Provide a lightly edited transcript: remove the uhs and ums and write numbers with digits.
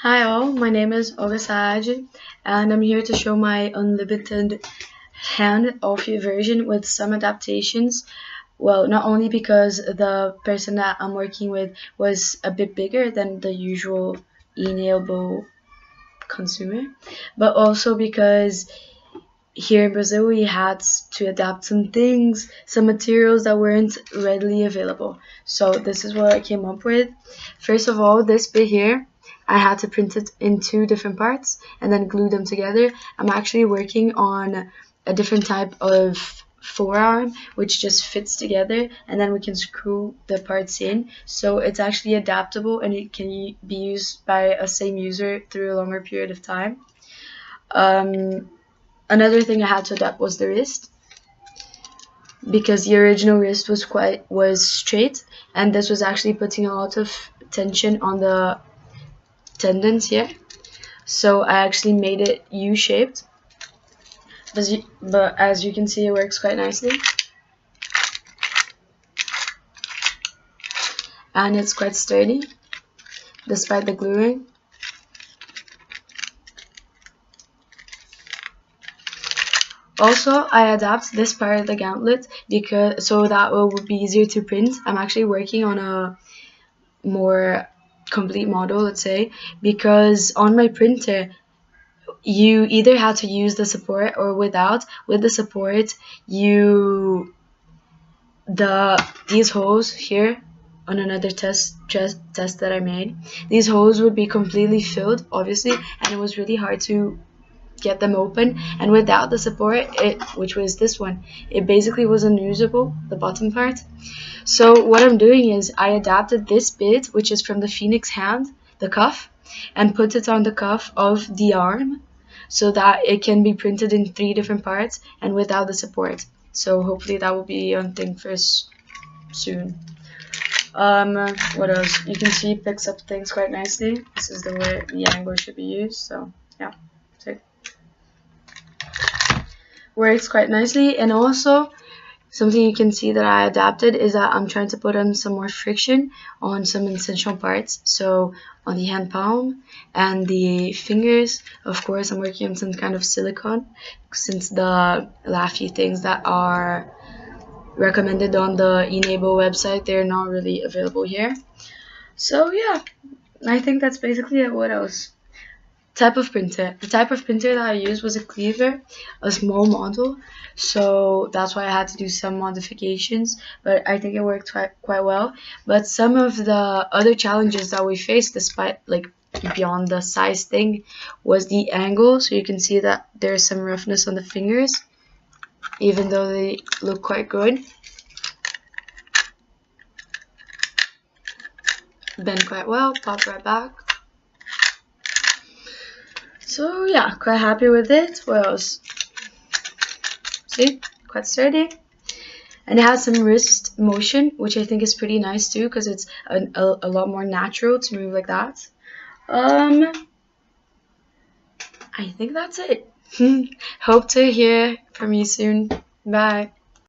Hi all, my name is Olga Saad, and I'm here to show my unlimited hand off-view version with some adaptations. Well, not only because the person that I'm working with was a bit bigger than the usual E-nable consumer, but also because here in Brazil we had to adapt some things, some materials that weren't readily available. So this is what I came up with. First of all, this bit here, I had to print it in two different parts and then glue them together. I'm actually working on a different type of forearm which just fits together, and then we can screw the parts in, so it's actually adaptable and it can be used by a same user through a longer period of time. Another thing I had to adapt was the wrist, because the original wrist was straight, and this was actually putting a lot of tension on the tendons here. So I actually made it U-shaped, but as you can see, it works quite nicely, and it's quite sturdy despite the gluing. Also, I adapt this part of the gauntlet so that it would be easier to print. I'm actually working on a more complete model, let's say, because on my printer you either had to use the support or without. With the support, these holes here on another test that I made, these holes would be completely filled, obviously, and it was really hard to get them open. And without the support, which was this one, it basically was unusable, the bottom part. So what I'm doing is I adapted this bit, which is from the Phoenix hand, the cuff, and put it on the cuff of the arm so that it can be printed in 3 different parts and without the support. So hopefully that will be on thing for soon. What else? You can see it picks up things quite nicely. This is the way the angle should be used, so yeah. So works quite nicely. And also something you can see that I adapted is that I'm trying to put on some more friction on some essential parts. So on the hand palm and the fingers, of course, I'm working on some kind of silicone, since the last few things that are recommended on the E-nable website, they're not really available here. So yeah, I think that's basically it. What else? Type of printer. The type of printer that I used was a cleaver, a small model, so that's why I had to do some modifications, but I think it worked quite well. But some of the other challenges that we faced, despite beyond the size thing, was the angle. So you can see that there's some roughness on the fingers, even though they look quite good. Bend quite well, pop right back. So yeah, quite happy with it. What else? See, quite sturdy, and it has some wrist motion, which I think is pretty nice too, because it's a lot more natural to move like that. I think that's it. Hope to hear from you soon. Bye.